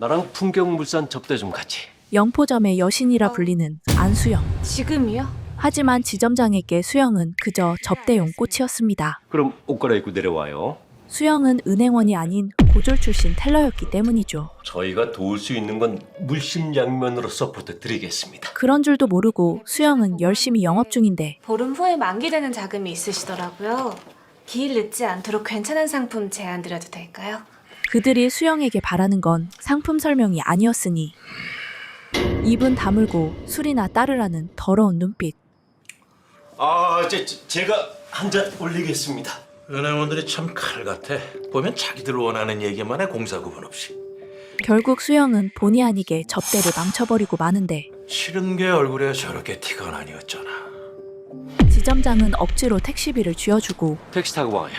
나랑 풍경물산 접대 좀 가지. 영포점의 여신이라 불리는 안수영. 지금이요? 하지만 지점장에게 수영은 그저 접대용 꽃이었습니다. 그럼 옷 갈아입고 내려와요. 수영은 은행원이 아닌 고졸 출신 텔러였기 때문이죠. 저희가 도울 수 있는 건 물심양면으로서 부탁드리겠습니다. 그런 줄도 모르고 수영은 열심히 영업 중인데 보름 후에 만기되는 자금이 있으시더라고요. 기일 늦지 않도록 괜찮은 상품 제안드려도 될까요? 그들이 수영에게 바라는 건 상품 설명이 아니었으니 입은 다물고 술이나 따르라는 더러운 눈빛. 제가 한 잔 올리겠습니다. 은행원들이 참 칼 같아. 보면 자기들 원하는 얘기만 해, 공사 구분 없이. 결국 수영은 본의 아니게 접대를 망쳐버리고 마는데 싫은 게 얼굴에 저렇게 티가 나니었잖아. 지점장은 억지로 택시비를 쥐어주고 택시 타고 와요.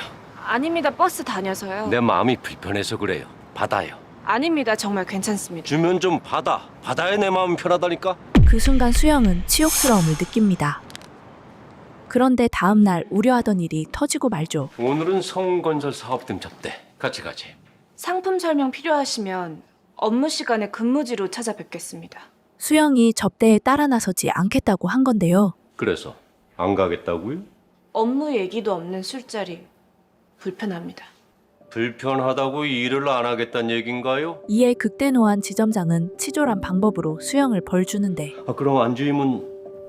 아닙니다. 버스 다녀서요. 내 마음이 불편해서 그래요. 받아요. 아닙니다. 정말 괜찮습니다. 주면 좀 받아. 받아야 내 마음이 편하다니까. 그 순간 수영은 치욕스러움을 느낍니다. 그런데 다음 날 우려하던 일이 터지고 말죠. 오늘은 성건설 사업 등 접대. 같이 가지. 상품 설명 필요하시면 업무 시간에 근무지로 찾아뵙겠습니다. 수영이 접대에 따라 나서지 않겠다고 한 건데요. 그래서 안 가겠다고요? 업무 얘기도 없는 술자리 불편합니다. 불편하다고 일을 안 하겠다는 얘긴가요? 이에 극대노한 지점장은 치졸한 방법으로 수영을 벌주는데 그럼 안주임은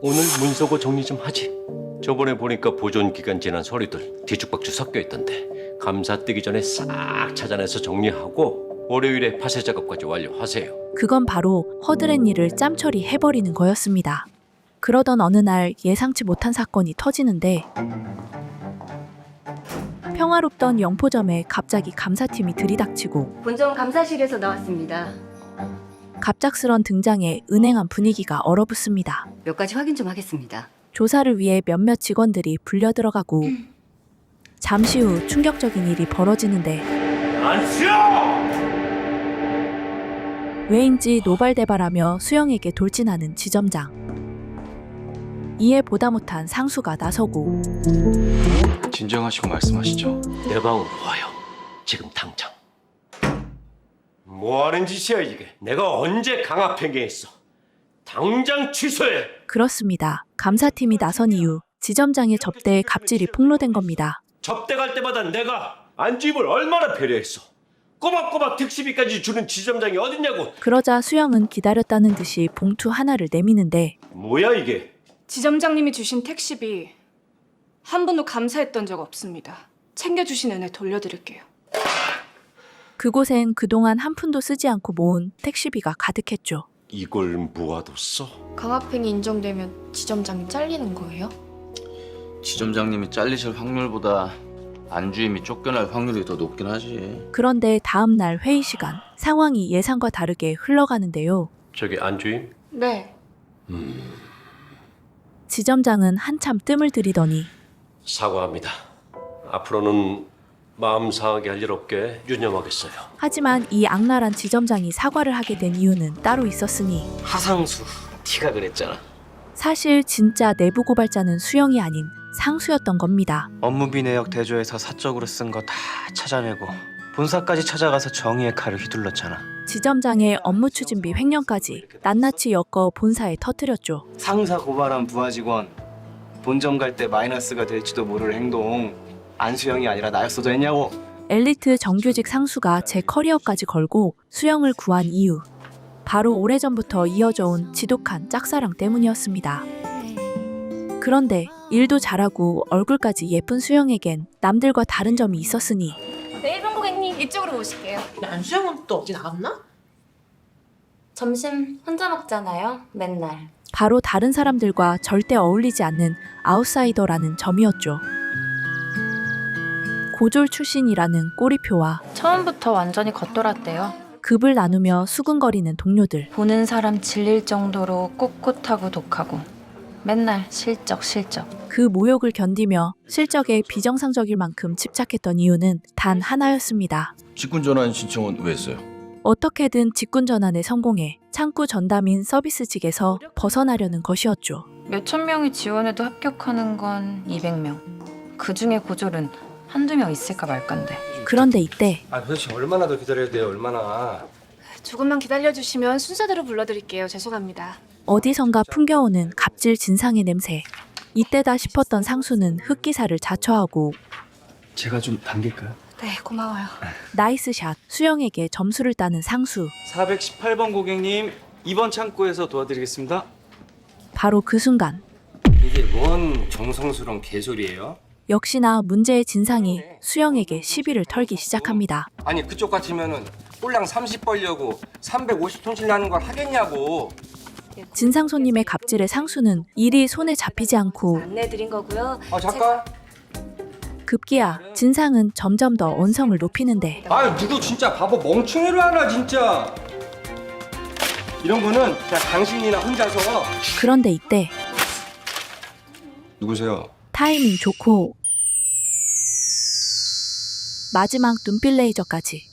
오늘 문서고 정리 좀 하지. 저번에 보니까 보존 기간 지난 서류들 뒤죽박죽 섞여 있던데 감사 뜨기 전에 싹 찾아내서 정리하고 월요일에 파쇄 작업까지 완료하세요. 그건 바로 허드렛 일을 짬처리 해버리는 거였습니다. 그러던 어느 날 예상치 못한 사건이 터지는데 평화롭던 영포점에 갑자기 감사팀이 들이닥치고 본점 감사실에서 나왔습니다. 갑작스런 등장에 은행안 분위기가 얼어붙습니다. 몇 가지 확인 좀 하겠습니다. 조사를 위해 몇몇 직원들이 불려 들어가고 잠시 후 충격적인 일이 벌어지는데 왜인지 노발대발하며 수영에게 돌진하는 지점장. 이에 보다 못한 상수가 나서고 진정하시고 말씀하시죠. 내 방으로 와요. 지금 당장. 뭐 하는 짓이야 이게? 내가 언제 강압행위했어? 당장 취소해. 그렇습니다. 감사팀이 나선 이후 지점장의 접대에 갑질이 폭로된 겁니다. 접대 갈 때마다 내가 안주임을 얼마나 배려했어. 꼬박꼬박 택시비까지 주는 지점장이 어딨냐고. 그러자 수영은 기다렸다는 듯이 봉투 하나를 내미는데 뭐야 이게? 지점장님이 주신 택시비 한 번도 감사했던 적 없습니다. 챙겨주신 은혜 돌려드릴게요. 그곳엔 그동안 한 푼도 쓰지 않고 모은 택시비가 가득했죠. 이걸 모아뒀어? 강압행위 인정되면 지점장이 잘리는 거예요? 지점장님이 잘리실 확률보다 안주임이 쫓겨날 확률이 더 높긴 하지. 그런데 다음 날 회의 시간, 상황이 예상과 다르게 흘러가는데요. 저기 안주임? 네. 지점장은 한참 뜸을 들이더니 사과합니다. 앞으로는 마음 상하게 할 일 없게 유념하겠어요. 하지만 이 악랄한 지점장이 사과를 하게 된 이유는 따로 있었으니 하상수 티가 그랬잖아. 사실 진짜 내부 고발자는 수영이 아닌 상수였던 겁니다. 업무비 내역 대조해서 사적으로 쓴 거 다 찾아내고 본사까지 찾아가서 정의의 칼을 휘둘렀잖아. 지점장의 업무 추진비 횡령까지 낱낱이 엮어 본사에 터뜨렸죠. 상사 고발한 부하 직원 본점 갈 때 마이너스가 될지도 모를 행동 안수영이 아니라 나였어도 했냐고. 엘리트 정규직 상수가 제 커리어까지 걸고 수영을 구한 이유. 바로 오래전부터 이어져 온 지독한 짝사랑 때문이었습니다. 그런데 일도 잘하고 얼굴까지 예쁜 수영에겐 남들과 다른 점이 있었으니 네, 일본 고객님 이쪽으로 오실게요. 안수영은 또 어디 나갔나? 점심 혼자 먹잖아요, 맨날. 바로 다른 사람들과 절대 어울리지 않는 아웃사이더라는 점이었죠. 고졸 출신이라는 꼬리표와 처음부터 완전히 겉돌았대요. 급을 나누며 수근거리는 동료들. 보는 사람 질릴 정도로 꿋꿋하고 독하고 맨날 실적. 그 모욕을 견디며 실적에 비정상적일 만큼 집착했던 이유는 단 하나였습니다. 직군 전환 신청은 왜 했어요? 어떻게든 직군 전환에 성공해 창구 전담인 서비스직에서 벗어나려는 것이었죠. 몇천 명이 지원해도 합격하는 건 200명. 그중에 고졸은 한두 명 있을까 말까인데. 그런데 이때 도대체 얼마나 더 기다려야 돼요? 얼마나? 조금만 기다려주시면 순서대로 불러드릴게요. 죄송합니다. 어디선가 풍겨오는 갑질 진상의 냄새. 이때다 싶었던 상수는 흑기사를 자처하고 제가 좀 당길까요? 네, 고마워요. 나이스샷. 수영에게 점수를 따는 상수. 418번 고객님, 2번 창고에서 도와드리겠습니다. 바로 그 순간 이게 뭔 정성스러운 개소리예요? 역시나 문제의 진상이 수영에게 시비를 털기 시작합니다. 아니 그쪽 같으면은 꼴랑 30 벌려고 350 손질하는 걸 하겠냐고. 진상 손님의 갑질에 상수는 일이 손에 잡히지 않고 안내해드린 거고요. 잠깐. 급기야 진상은 점점 더 언성을 높이는데 아유 누구 진짜 바보 멍청이로 하나 진짜. 이런 거는 그냥 당신이나 혼자서. 그런데 이때 누구세요? 타이밍 좋고 마지막 눈빛 레이저까지.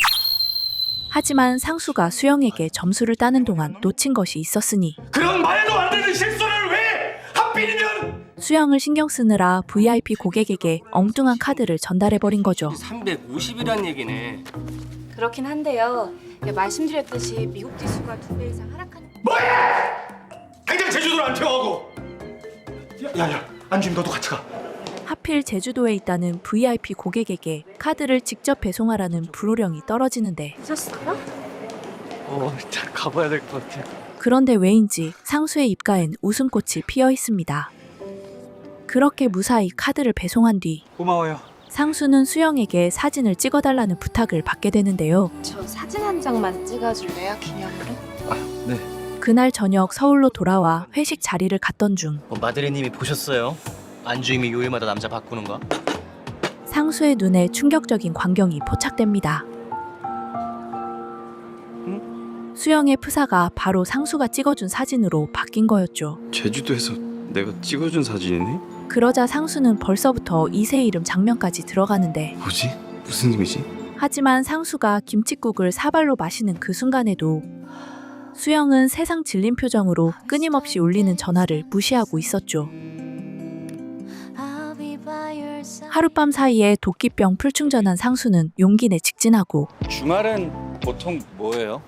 하지만 상수가 수영에게 점수를 따는 동안 놓친 것이 있었으니 그런 말도 안 되는 실수를 왜 하필이면 수영을 신경 쓰느라 VIP 고객에게 엉뚱한 카드를 전달해버린 거죠. 350이란 얘기네. 그렇긴 한데요. 말씀드렸듯이 미국 지수가 2배 이상 하락한. 당장 제주도로 안 태워가고. 야야 안주임 너도 같이 가. 하필 제주도에 있다는 VIP 고객에게 카드를 직접 배송하라는 불호령이 떨어지는데 늦었어요? 잘 가봐야 될 것 같아. 그런데 왜인지 상수의 입가엔 웃음꽃이 피어 있습니다. 그렇게 무사히 카드를 배송한 뒤 고마워요. 상수는 수영에게 사진을 찍어달라는 부탁을 받게 되는데요. 저 사진 한 장만 찍어줄래요, 기념으로? 그날 저녁 서울로 돌아와 회식 자리를 갔던 중 마드레님이 보셨어요? 안주임이 요일마다 남자 바꾸는 거? 상수의 눈에 충격적인 광경이 포착됩니다. 수영의 프사가 바로 상수가 찍어준 사진으로 바뀐 거였죠. 제주도에서 내가 찍어준 사진이네? 그러자 상수는 벌써부터 이세 이름 장면까지 들어가는데 뭐지? 무슨 의미지? 하지만 상수가 김칫국을 사발로 마시는 그 순간에도 수영은 세상 질린 표정으로 끊임없이 울리는 전화를 무시하고 있었죠. 하룻밤 사이에 도끼병 풀충전한 상수는 용기 내 직진하고 주말엔 보통 뭐예요?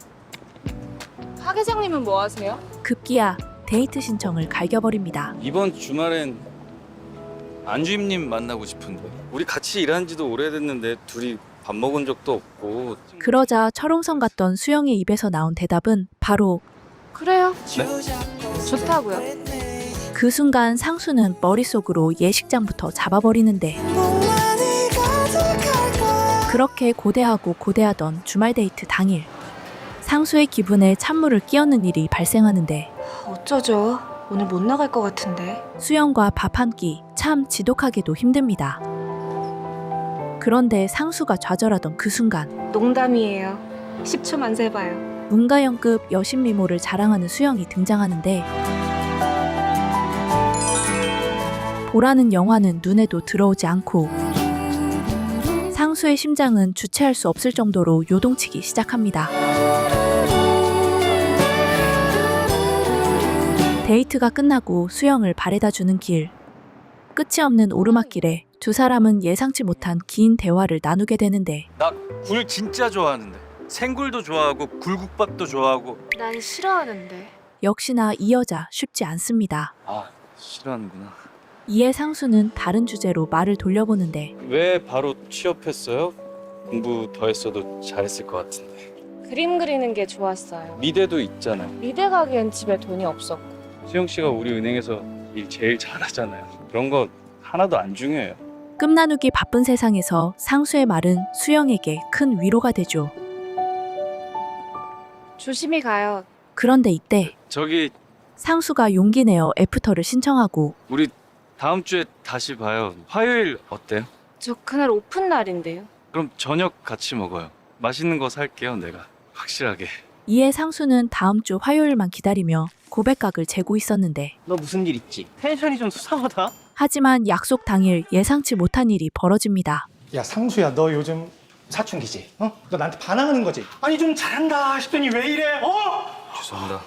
하 계장님은 뭐 하세요? 급기야 데이트 신청을 갈겨버립니다. 이번 주말엔 안주임님 만나고 싶은데. 우리 같이 일한 지도 오래됐는데 둘이 밥 먹은 적도 없고. 그러자 철옹성 같던 수영의 입에서 나온 대답은 바로 그래요. 네? 좋다고요. 그 순간 상수는 머릿속으로 예식장부터 잡아버리는데 그렇게 고대하고 고대하던 주말 데이트 당일 상수의 기분에 찬물을 끼얹는 일이 발생하는데 어쩌죠? 오늘 못 나갈 것 같은데. 수영과 밥 한 끼 참 지독하게도 힘듭니다. 그런데 상수가 좌절하던 그 순간 농담이에요. 10초만 세봐요. 문가영급 여신 미모를 자랑하는 수영이 등장하는데 보라는 영화는 눈에도 들어오지 않고 상수의 심장은 주체할 수 없을 정도로 요동치기 시작합니다. 데이트가 끝나고 수영을 바래다 주는 길. 끝이 없는 오르막길에 두 사람은 예상치 못한 긴 대화를 나누게 되는데 나 굴 진짜 좋아하는데. 생굴도 좋아하고 굴국밥도 좋아하고. 난 싫어하는데. 역시나 이 여자 쉽지 않습니다. 아, 싫어하는구나. 이에 상수는 다른 주제로 말을 돌려보는데 왜 바로 취업했어요? 공부 더 했어도 잘했을 것 같은데. 그림 그리는 게 좋았어요. 미대도 있잖아요. 미대 가기엔 집에 돈이 없었고. 수영 씨가 우리 은행에서 일 제일 잘하잖아요. 그런 거 하나도 안 중요해요. 끝 나누기 바쁜 세상에서 상수의 말은 수영에게 큰 위로가 되죠. 조심히 가요. 그런데 이때 저기 상수가 용기 내어 애프터를 신청하고 우리 다음 주에 다시 봐요. 화요일 어때요? 저 그날 오픈 날인데요. 그럼 저녁 같이 먹어요. 맛있는 거 살게요, 내가. 확실하게. 이에 상수는 다음 주 화요일만 기다리며 고백각을 재고 있었는데 너 무슨 일 있지? 텐션이 좀 수상하다. 하지만 약속 당일 예상치 못한 일이 벌어집니다. 야 상수야 너 요즘 사춘기지? 어? 너 나한테 반항하는 거지? 아니 좀 잘한다 싶더니 왜 이래? 죄송합니다.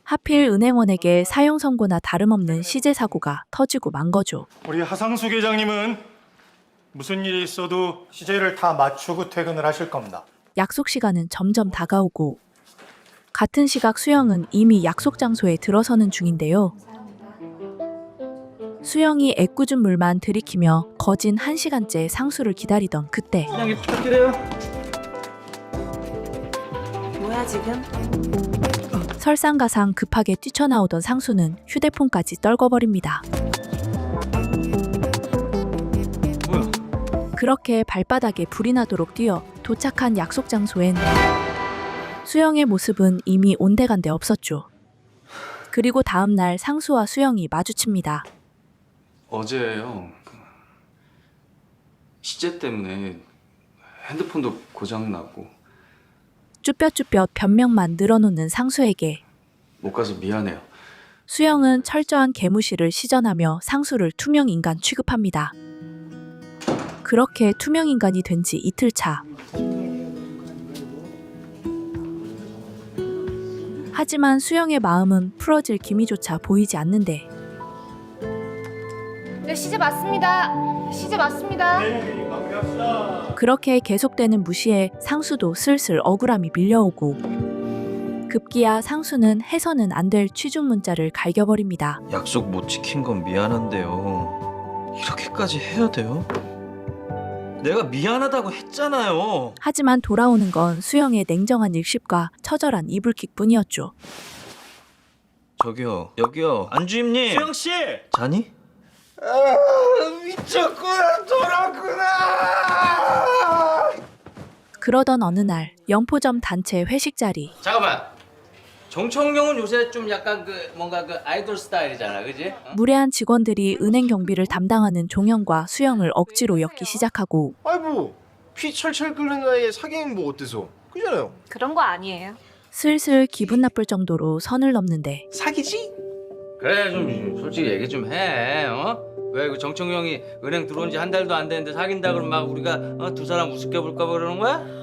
하필 은행원에게 사형 선고나 다름없는 시제 사고가 터지고 만 거죠. 우리 하상수 계장님은 무슨 일이 있어도 시제를 다 맞추고 퇴근을 하실 겁니다. 약속 시간은 점점 다가오고 같은 시각 수영은 이미 약속 장소에 들어서는 중인데요. 수영이 애꿎은 물만 들이키며 거진 1시간째 상수를 기다리던 그때 사장님 부탁드려요. 뭐야 지금? 설상가상 급하게 뛰쳐나오던 상수는 휴대폰까지 떨궈버립니다. 뭐야? 그렇게 발바닥에 불이 나도록 뛰어 도착한 약속 장소엔 수영의 모습은 이미 온데간데 없었죠. 그리고 다음 날 상수와 수영이 마주칩니다. 어제요. 시제 때문에 핸드폰도 고장 나고 쭈뼛쭈뼛 변명만 늘어놓는 상수에게 못 가서 미안해요. 수영은 철저한 개무시를 시전하며 상수를 투명인간 취급합니다. 그렇게 투명인간이 된 지 이틀 차. 하지만 수영의 마음은 풀어질 기미조차 보이지 않는데 네, 시제 맞습니다. 시제 맞습니다. 그렇게 계속되는 무시에 상수도 슬슬 억울함이 밀려오고 급기야 상수는 해서는 안 될 취중 문자를 갈겨버립니다. 약속 못 지킨 건 미안한데요. 이렇게까지 해야 돼요? 내가 미안하다고 했잖아요. 하지만 돌아오는 건 수영의 냉정한 일십과 처절한 이불킥뿐이었죠. 저기요, 여기요, 안주임님. 수영 씨. 자니? 미쳤구나, 돌았구나. 그러던 어느 날 영포점 단체 회식 자리. 잠깐만. 정청룡은 요새 좀 약간 뭔가 아이돌 스타일이잖아, 그지? 무례한 직원들이 은행 경비를 담당하는 종영과 수영을 억지로 엮기 시작하고 아이 피 철철 끓는 나이에 사귀는 뭐 어때서? 그잖아요. 그런 거 아니에요. 슬슬 기분 나쁠 정도로 선을 넘는데 사귀지? 그래, 좀 솔직히 얘기 좀 해. 왜 그 정청룡이 은행 들어온 지 한 달도 안 됐는데 사귄다 그러면 막 우리가 두 사람 우습게 볼까 봐 그러는 거야?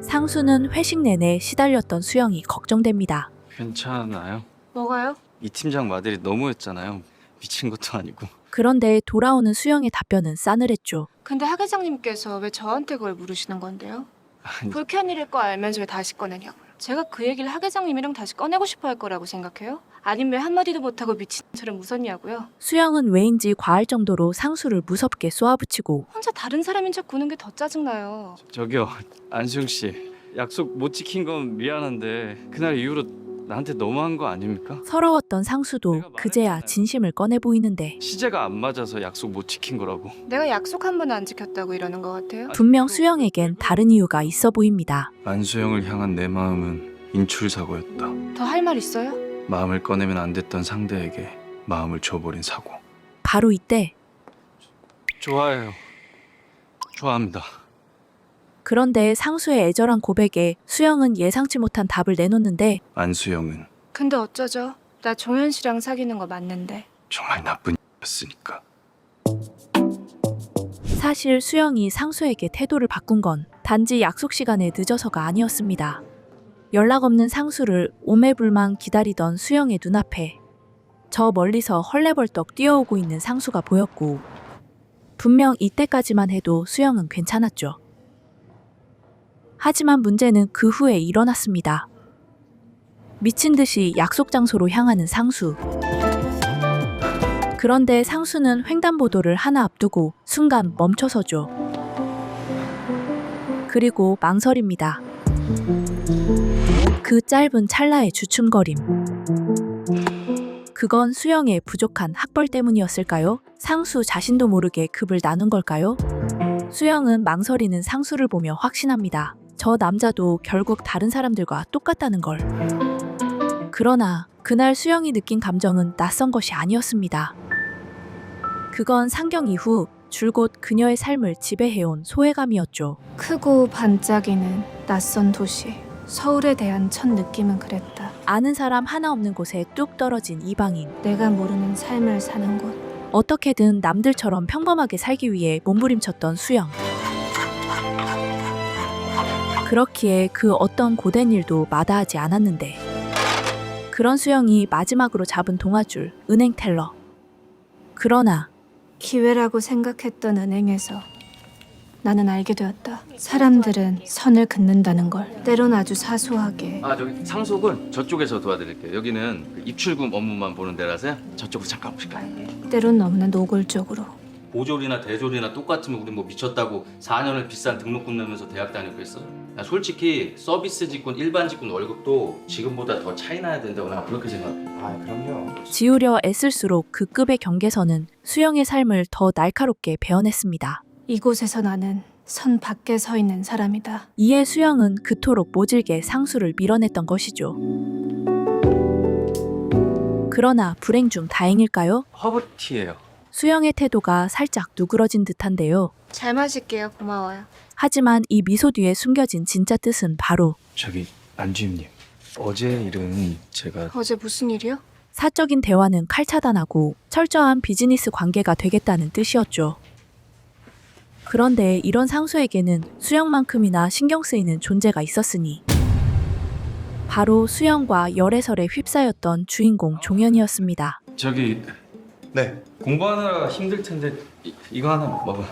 상수는 회식 내내 시달렸던 수영이 걱정됩니다. 괜찮아요? 뭐가요? 이 팀장 마들이 너무했잖아요. 미친 것도 아니고. 그런데 돌아오는 수영의 답변은 싸늘했죠. 근데 하 계장님께서 왜 저한테 그걸 물으시는 건데요? 아니, 불쾌한 일일 거 알면서 왜 다시 꺼내냐고요? 제가 그 얘기를 하 계장님이랑 다시 꺼내고 싶어 할 거라고 생각해요? 아님 왜 한마디도 못하고 미친처럼 웃었냐고요? 수영은 왜인지 과할 정도로 상수를 무섭게 쏘아붙이고 혼자 다른 사람인 척 구는 게 더 짜증나요. 저기요, 안수영 씨. 약속 못 지킨 건 미안한데 그날 이후로 나한테 너무한 거 아닙니까? 서러웠던 상수도 그제야 진심을 꺼내 보이는데 시제가 안 맞아서 약속 못 지킨 거라고. 내가 약속 한 번 안 지켰다고 이러는 것 같아요? 분명 수영에겐 다른 이유가 있어 보입니다. 안수영을 향한 내 마음은 인출사고였다. 더 할 말 있어요? 마음을 꺼내면 안 됐던 상대에게 마음을 줘버린 사고. 바로 이때 좋아해요. 좋아합니다. 그런데 상수의 애절한 고백에 수영은 예상치 못한 답을 내놓는데 안수영은 근데 어쩌죠? 나 종현 씨랑 사귀는 거 맞는데. 정말 나쁜 였으니까. 사실 수영이 상수에게 태도를 바꾼 건 단지 약속 시간에 늦어서가 아니었습니다. 연락 없는 상수를 오매불망 기다리던 수영의 눈앞에 저 멀리서 헐레벌떡 뛰어오고 있는 상수가 보였고 분명 이때까지만 해도 수영은 괜찮았죠. 하지만 문제는 그 후에 일어났습니다. 미친 듯이 약속 장소로 향하는 상수. 그런데 상수는 횡단보도를 하나 앞두고 순간 멈춰서죠. 그리고 망설입니다. 그 짧은 찰나의 주춤거림. 그건 수영의 부족한 학벌 때문이었을까요? 상수 자신도 모르게 급을 나눈 걸까요? 수영은 망설이는 상수를 보며 확신합니다. 저 남자도 결국 다른 사람들과 똑같다는 걸. 그러나 그날 수영이 느낀 감정은 낯선 것이 아니었습니다. 그건 상경 이후 줄곧 그녀의 삶을 지배해온 소외감이었죠. 크고 반짝이는 낯선 도시. 서울에 대한 첫 느낌은 그랬다. 아는 사람 하나 없는 곳에 뚝 떨어진 이방인. 내가 모르는 삶을 사는 곳. 어떻게든 남들처럼 평범하게 살기 위해 몸부림쳤던 수영. 그렇기에 그 어떤 고된 일도 마다하지 않았는데 그런 수영이 마지막으로 잡은 동아줄 은행 텔러. 그러나 기회라고 생각했던 은행에서 나는 알게 되었다. 사람들은 선을 긋는다는 걸. 때론 아주 사소하게. 아 저기 상속은 저쪽에서 도와드릴게요. 여기는 그 입출금 업무만 보는 데라서요. 저쪽으로 잠깐 보실까요? 때론 너무나 노골적으로. 보졸이나 대졸이나 똑같으면 우리 뭐 미쳤다고 4년을 비싼 등록금 내면서 대학 다니고 했어. 야, 솔직히 서비스 직군, 일반 직군 월급도 지금보다 더 차이 나야 된다고 나 그렇게 생각해. 아, 그럼요. 지우려 애쓸수록 그 급의 경계선은 수영의 삶을 더 날카롭게 베어냈습니다. 이곳에서 나는 선 밖에 서 있는 사람이다. 이에 수영은 그토록 모질게 상수를 밀어냈던 것이죠. 그러나 불행 중 다행일까요? 허브티예요. 수영의 태도가 살짝 누그러진 듯한데요. 잘 마실게요. 고마워요. 하지만 이 미소 뒤에 숨겨진 진짜 뜻은 바로 저기 안주임님, 어제 일은 제가 어제 무슨 일이요? 사적인 대화는 칼차단하고 철저한 비즈니스 관계가 되겠다는 뜻이었죠. 그런데 이런 상수에게는 수영만큼이나 신경 쓰이는 존재가 있었으니 바로 수영과 열애설에 휩싸였던 주인공 종현이었습니다. 저기 네. 공부하느라 힘들 텐데 이거 하나 먹어.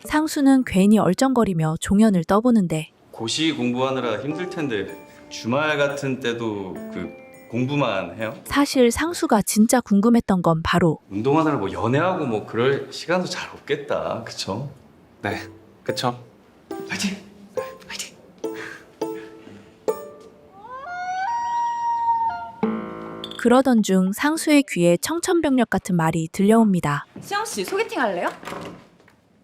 상수는 괜히 얼쩡거리며 종현을 떠보는데 고시 공부하느라 힘들 텐데 주말 같은 때도 그 공부만 해요? 사실 상수가 진짜 궁금했던 건 바로 운동하느라 뭐 연애하고 뭐 그럴 시간도 잘 없겠다. 그쵸? 네, 그쵸? 파이팅! 네, 파이팅! 그러던 중 상수의 귀에 청천벽력 같은 말이 들려옵니다. 수영 씨 소개팅 할래요?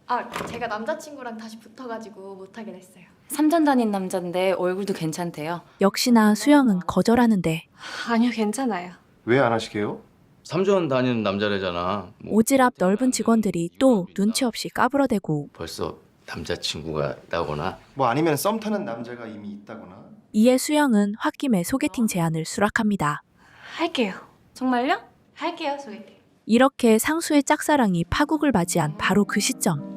아, 제가 남자친구랑 다시 붙어가지고 못하게 됐어요. 3전 다닌 남잔데 얼굴도 괜찮대요. 역시나 수영은 거절하는데 아니요, 괜찮아요. 왜 안 하시게요? 3전 다니는 남자래잖아. 뭐 오지랖 넓은 직원들이 또 눈치 없이 까불어대고 벌써 남자친구가 있다거나 뭐 아니면 썸 타는 남자가 이미 있다거나. 이에 수영은 홧김에 소개팅 제안을 수락합니다. 할게요. 정말요? 할게요, 소개팅. 이렇게 상수의 짝사랑이 파국을 맞이한 바로 그 시점.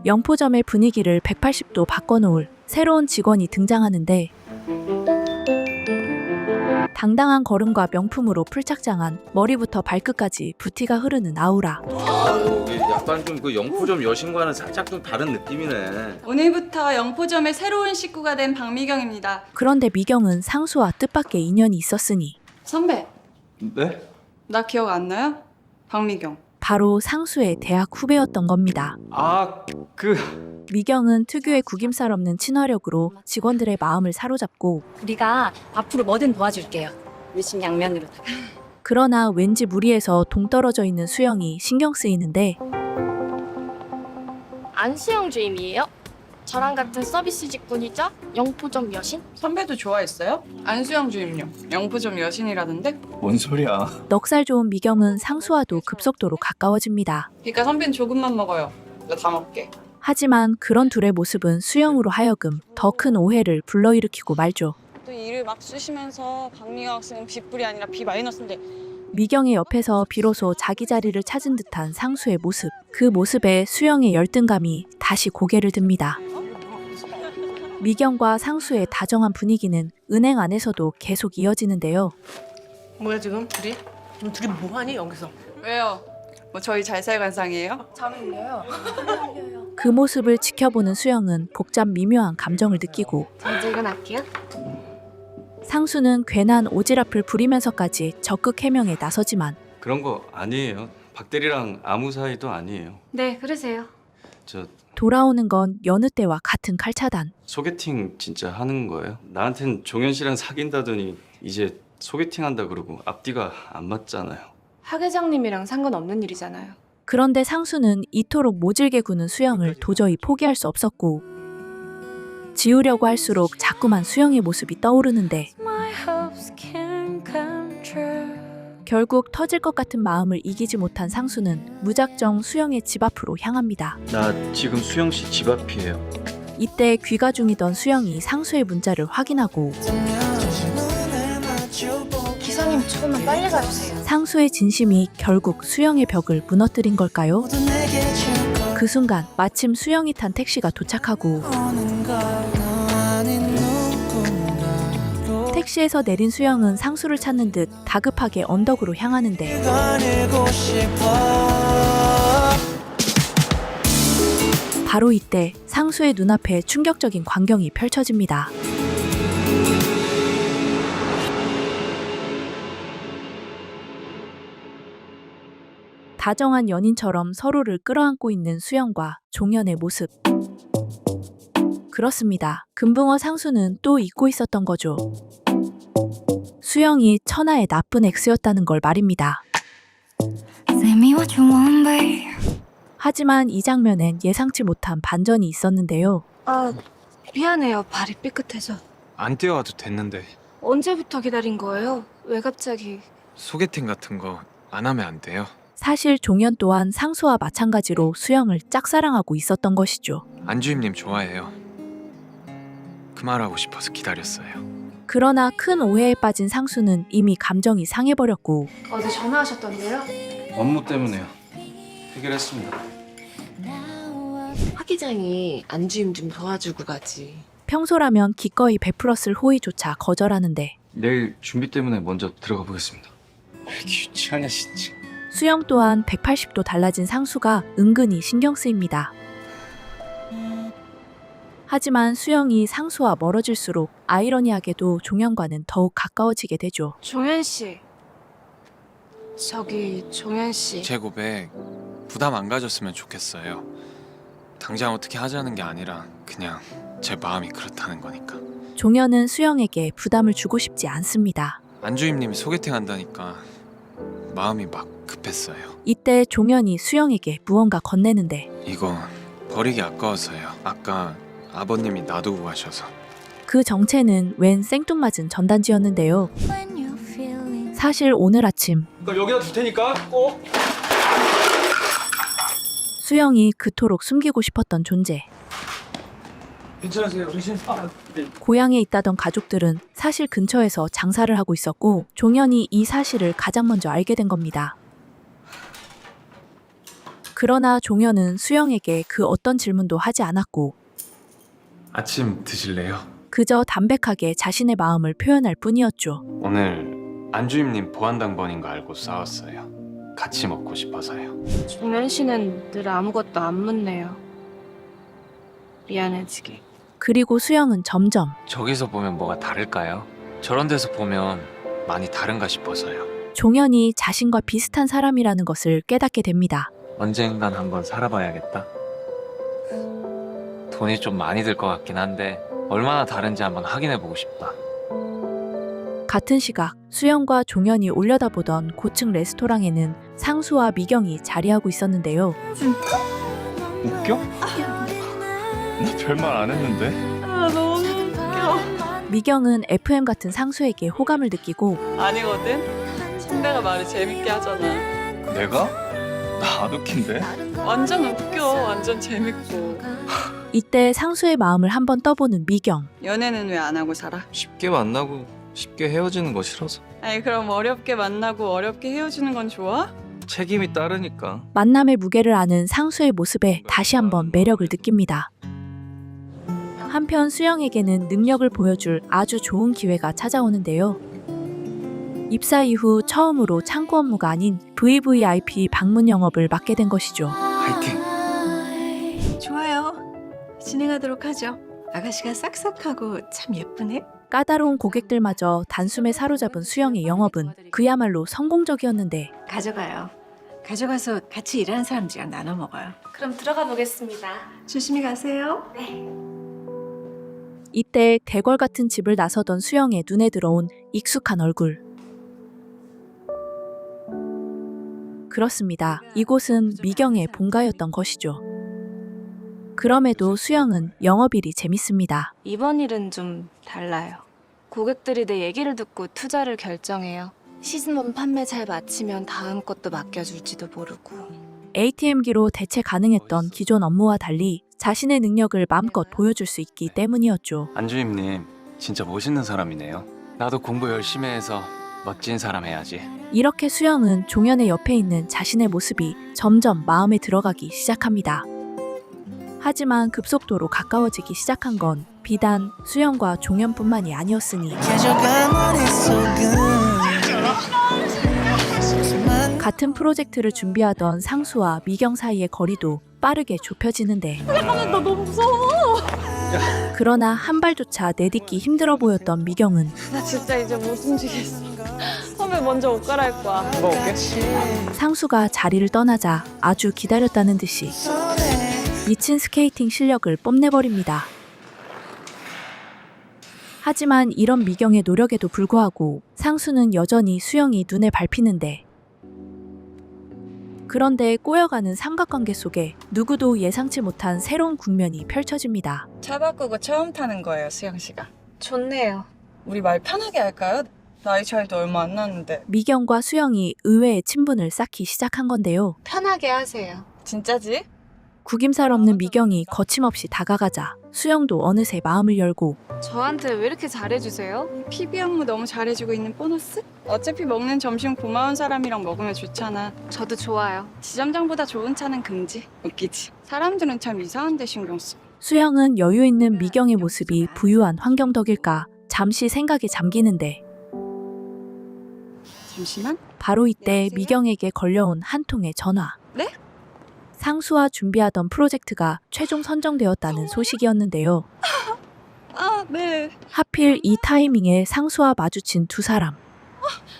영포점의 분위기를 180도 바꿔놓을 새로운 직원이 등장하는데 당당한 걸음과 명품으로 풀착장한 머리부터 발끝까지 부티가 흐르는 아우라. 이게 약간 좀 그 영포점 여신과는 살짝 좀 다른 느낌이네. 오늘부터 영포점의 새로운 식구가 된 박미경입니다. 그런데 미경은 상수와 뜻밖의 인연이 있었으니 선배, 네? 나 기억 안 나요? 박미경. 바로 상수의 대학 후배였던 겁니다. 미경은 특유의 구김살 없는 친화력으로 직원들의 마음을 사로잡고 우리가 앞으로 뭐든 도와줄게요. 일심양면으로. 그러나 왠지 무리해서 동떨어져 있는 수영이 신경 쓰이는데 안수영 주임이에요? 저랑 같은 서비스 직군이죠? 영포점 여신? 선배도 좋아했어요? 안수영 주임요. 영포점 여신이라던데? 뭔 소리야? 넉살 좋은 미경은 상수와도 급속도로 가까워집니다. 그러니까 선배는 조금만 먹어요. 나 다 먹게. 하지만 그런 둘의 모습은 수영으로 하여금 더 큰 오해를 불러일으키고 말죠. 또 일을 막 쑤시면서 박미경 학생은 B뿔이 아니라 B 마이너스인데 미경의 옆에서 비로소 자기 자리를 찾은 듯한 상수의 모습. 그 모습에 수영의 열등감이 다시 고개를 듭니다. 미경과 상수의 다정한 분위기는 은행 안에서도 계속 이어지는데요. 뭐야 지금 둘이? 지금 둘이 뭐하니 여기서? 왜요? 뭐 저희 잘 살 관상이에요? 잘 어울려요. 그 모습을 지켜보는 수영은 복잡 미묘한 감정을 느끼고 저 이제 일어날게요. 상수는 괜한 오지랖을 부리면서까지 적극 해명에 나서지만 그런 거 아니에요. 박 대리랑 아무 사이도 아니에요. 네, 그러세요. 저 돌아오는 건 여느 때와 같은 칼차단. 소개팅 진짜 하는 거예요? 나한텐 종현 씨랑 사귄다더니 이제 소개팅 한다 그러고 앞뒤가 안 맞잖아요. 하 계장님이랑 상관없는 일이잖아요. 그런데 상수는 이토록 모질게 구는 수영을 도저히 포기할 수 없었고 지우려고 할수록 자꾸만 수영의 모습이 떠오르는데 결국 터질 것 같은 마음을 이기지 못한 상수는 무작정 수영의 집 앞으로 향합니다. 나 지금 수영 씨 집 앞이에요. 이때 귀가 중이던 수영이 상수의 문자를 확인하고 기사님 조금만 빨리 가주세요. 상수의 진심이 결국 수영의 벽을 무너뜨린 걸까요? 그 순간 마침 수영이 탄 택시가 도착하고 택시에서 내린 수영은 상수를 찾는 듯 다급하게 언덕으로 향하는데 바로 이때 상수의 눈앞에 충격적인 광경이 펼쳐집니다. 다정한 연인처럼 서로를 끌어안고 있는 수영과 종현의 모습. 그렇습니다. 금붕어 상수는 또 잊고 있었던 거죠. 수영이 천하의 나쁜 엑스였다는 걸 말입니다. 하지만 이 장면엔 예상치 못한 반전이 있었는데요. 아, 미안해요. 발이 삐끗해서. 안 뛰어와도 됐는데 언제부터 기다린 거예요? 왜 갑자기? 소개팅 같은 거 안 하면 안 돼요? 사실 종현 또한 상수와 마찬가지로 수영을 짝사랑하고 있었던 것이죠. 안주임님 좋아해요. 그 말하고 싶어서 기다렸어요. 그러나 큰 오해에 빠진 상수는 이미 감정이 상해버렸고 어제 전화하셨던데요? 업무 때문에요. 해결했습니다. 하 기장이 안주임 좀 도와주고 가지. 평소라면 기꺼이 베풀었을 호의조차 거절하는데 내일 준비 때문에 먼저 들어가 보겠습니다. 귀찮아 진짜. 수영 또한 180도 달라진 상수가 은근히 신경 쓰입니다. 하지만 수영이 상수와 멀어질수록 아이러니하게도 종현과는 더욱 가까워지게 되죠. 종현 씨. 종현 씨. 제 고백 부담 안 가졌으면 좋겠어요. 당장 어떻게 하자는 게 아니라 그냥 제 마음이 그렇다는 거니까. 종현은 수영에게 부담을 주고 싶지 않습니다. 안주임님이 소개팅 한다니까 마음이 막 급했어요. 이때 종현이 수영에게 무언가 건네는데 이거 버리기 아까워서요. 아까 아버님이 놔두고 가셔서. 그 정체는 웬 생뚱맞은 전단지였는데요. 사실 오늘 아침 그럼 여기다 둘 테니까 꼭. 수영이 그토록 숨기고 싶었던 존재. 괜찮으세요, 어르신? 네. 고향에 있다던 가족들은 사실 근처에서 장사를 하고 있었고 종현이 이 사실을 가장 먼저 알게 된 겁니다. 그러나 종현은 수영에게 그 어떤 질문도 하지 않았고 아침 드실래요? 그저 담백하게 자신의 마음을 표현할 뿐이었죠. 오늘 안주임님 보안당번인 거 알고 싸웠어요. 같이 먹고 싶어서요. 종현 씨는 늘 아무것도 안 묻네요. 미안해지게. 그리고 수영은 점점 저기서 보면 뭐가 다를까요? 저런 데서 보면 많이 다른가 싶어서요. 종현이 자신과 비슷한 사람이라는 것을 깨닫게 됩니다. 언젠간 한번 살아봐야겠다. 돈이 좀 많이 들 것 같긴 한데 얼마나 다른지 한번 확인해보고 싶다. 같은 시각 수영과 종현이 올려다보던 고층 레스토랑에는 상수와 미경이 자리하고 있었는데요. 웃겨? 나 별말 안 했는데. 아 너무 웃겨. 미경은 FM 같은 상수에게 호감을 느끼고 아니거든. 침대가 말을 재밌게 하잖아. 내가? 나 안 웃긴데? 완전 웃겨. 완전 재밌고. 이때 상수의 마음을 한번 떠보는 미경. 연애는 왜 안 하고 살아? 쉽게 만나고 쉽게 헤어지는 거 싫어서. 아니 그럼 어렵게 만나고 어렵게 헤어지는 건 좋아? 책임이 따르니까. 만남의 무게를 아는 상수의 모습에 다시 한번 매력을 느낍니다. 한편 수영에게는 능력을 보여줄 아주 좋은 기회가 찾아오는데요. 입사 이후 처음으로 창구 업무가 아닌 VVIP 방문 영업을 맡게 된 것이죠. 화이팅! 좋아요. 진행하도록 하죠. 아가씨가 싹싹하고 참 예쁘네. 까다로운 고객들마저 단숨에 사로잡은 수영의 영업은 그야말로 성공적이었는데 가져가요. 가져가서 같이 일하는 사람들이랑 나눠 먹어요. 그럼 들어가 보겠습니다. 조심히 가세요. 이때 대궐 같은 집을 나서던 수영의 눈에 들어온 익숙한 얼굴. 그렇습니다. 이곳은 미경의 본가였던 것이죠. 그럼에도 수영은 영업일이 재밌습니다. 이번 일은 좀 달라요. 고객들이 내 얘기를 듣고 투자를 결정해요. 시즌1 판매 잘 마치면 다음 것도 맡겨줄지도 모르고. ATM기로 대체 가능했던 기존 업무와 달리 자신의 능력을 마음껏 보여줄 수 있기 때문이었죠. 안주임님 진짜 멋있는 사람이네요. 나도 공부 열심히 해서 멋진 사람 해야지. 이렇게 수영은 종현의 옆에 있는 자신의 모습이 점점 마음에 들어가기 시작합니다. 하지만 급속도로 가까워지기 시작한 건 비단 수영과 종현뿐만이 아니었으니 같은 프로젝트를 준비하던 상수와 미경 사이의 거리도 빠르게 좁혀지는데 잠깐만, 나 너무 무서워. 그러나 한 발조차 내딛기 힘들어 보였던 미경은 나 진짜 이제 못 움직이겠어. 선배 먼저 옷 갈아입고 와. 뭐 올게. 상수가 자리를 떠나자 아주 기다렸다는 듯이 미친 스케이팅 실력을 뽐내버립니다. 하지만 이런 미경의 노력에도 불구하고 상수는 여전히 수영이 눈에 밟히는데 그런데 꼬여가는 삼각관계 속에 누구도 예상치 못한 새로운 국면이 펼쳐집니다. 차 바꾸고 처음 타는 거예요, 수영 씨가. 좋네요. 우리 말 편하게 할까요? 나이 차이도 얼마 안 나는데. 미경과 수영이 의외의 친분을 쌓기 시작한 건데요. 편하게 하세요. 진짜지? 구김살 없는 미경이 거침없이 다가가자 수영도 어느새 마음을 열고 저한테 왜 이렇게 잘해주세요? 피비 업무 너무 잘해주고 있는 보너스? 어차피 먹는 점심 고마운 사람이랑 먹으면 좋잖아. 저도 좋아요. 지점장보다 좋은 차는 금지. 웃기지? 사람들은 참 이상한 데 신경 써. 수영은 여유 있는 미경의 모습이 부유한 환경 덕일까 잠시 생각에 잠기는데 잠시만. 바로 이때 미경에게 걸려온 한 통의 전화. 네? 상수와 준비하던 프로젝트가 최종 선정되었다는 소식이었는데요. 아, 네. 하필 이 타이밍에 상수와 마주친 두 사람.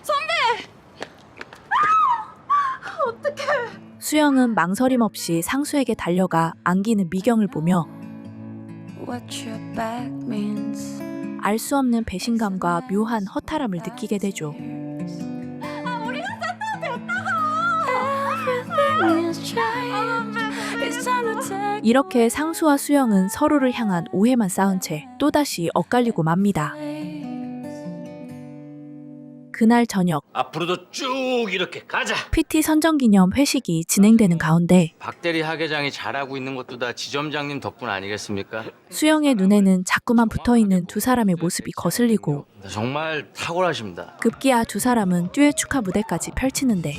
선배! 어떡해. 수영은 망설임 없이 상수에게 달려가 안기는 미경을 보며 알 수 없는 배신감과 묘한 허탈함을 느끼게 되죠. 이렇게 상수와 수영은 서로를 향한 오해만 쌓은 채 또다시 엇갈리고 맙니다. 그날 저녁 앞으로도 쭉 이렇게 가자. PT 선정기념 회식이 진행되는 가운데 박대리 하계장이 잘하고 있는 것도 다 지점장님 덕분 아니겠습니까? 수영의 눈에는 자꾸만 붙어있는 두 사람의 모습이 거슬리고 정말 탁월하십니다. 급기야 두 사람은 듀엣 축하 무대까지 펼치는데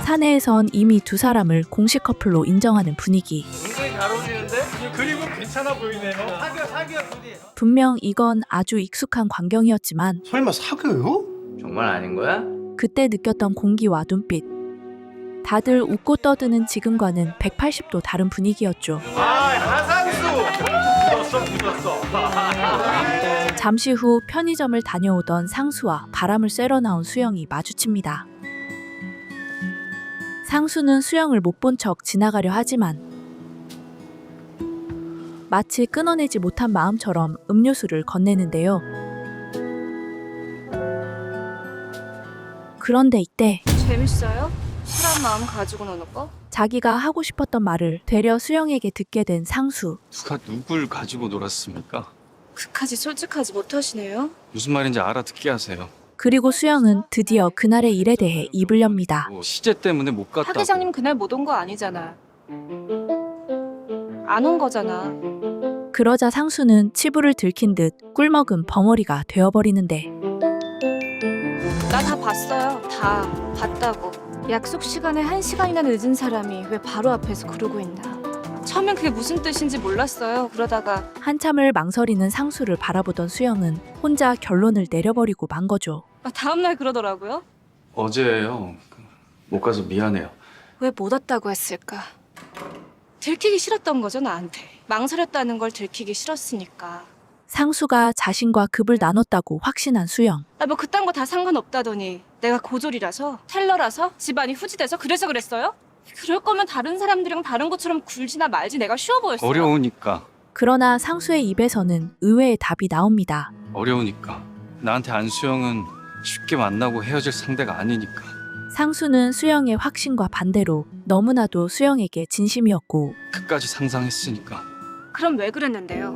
사내에선 이미 두 사람을 공식 커플로 인정하는 분위기. 굉장히 잘 어울리는데? 그리고 괜찮아 보이네요. 사귀어 둘이. 분명 이건 아주 익숙한 광경이었지만 설마 사귀어요? 정말 아닌 거야? 그때 느꼈던 공기와 눈빛 다들 웃고 떠드는 지금과는 180도 다른 분위기였죠. 묻었어. 잠시 후 편의점을 다녀오던 상수와 바람을 쐬러 나온 수영이 마주칩니다. 상수는 수영을 못 본 척 지나가려 하지만 마치 끊어내지 못한 마음처럼 음료수를 건네는데요. 그런데 이때 재밌어요? 사람 마음 가지고 노는 거? 자기가 하고 싶었던 말을 되려 수영에게 듣게 된 상수. 누가 누굴 가지고 놀았습니까? 그까지 솔직하지 못하시네요. 무슨 말인지 알아듣게 하세요. 그리고 수영은 드디어 그날의 일에 대해 입을 엽니다. 시제 때문에 못 갔다고. 하 계장님 그날 못 온 거 아니잖아. 안 온 거잖아. 그러자 상수는 치부를 들킨 듯 꿀먹은 벙어리가 되어버리는데 나 다 봤어요. 다 봤다고. 약속 시간에 1시간이나 늦은 사람이 왜 바로 앞에서 그러고 있나. 처음엔 그게 무슨 뜻인지 몰랐어요. 그러다가 한참을 망설이는 상수를 바라보던 수영은 혼자 결론을 내려버리고 만 거죠. 다음날 그러더라고요. 어제예요. 못 가서 미안해요. 왜 못 왔다고 했을까? 들키기 싫었던 거죠, 나한테. 망설였다는 걸 들키기 싫었으니까. 상수가 자신과 급을 나눴다고 확신한 수영. 뭐 그딴 거 다 상관없다더니 내가 고졸이라서 텔러라서 집안이 후지돼서 그래서 그랬어요? 그럴 거면 다른 사람들이랑 다른 것처럼 굴지나 말지 내가 쉬워 보였어요. 어려우니까. 그러나 상수의 입에서는 의외의 답이 나옵니다. 어려우니까. 나한테 안수영은 쉽게 만나고 헤어질 상대가 아니니까. 상수는 수영의 확신과 반대로 너무나도 수영에게 진심이었고 끝까지 상상했으니까. 그럼 왜 그랬는데요?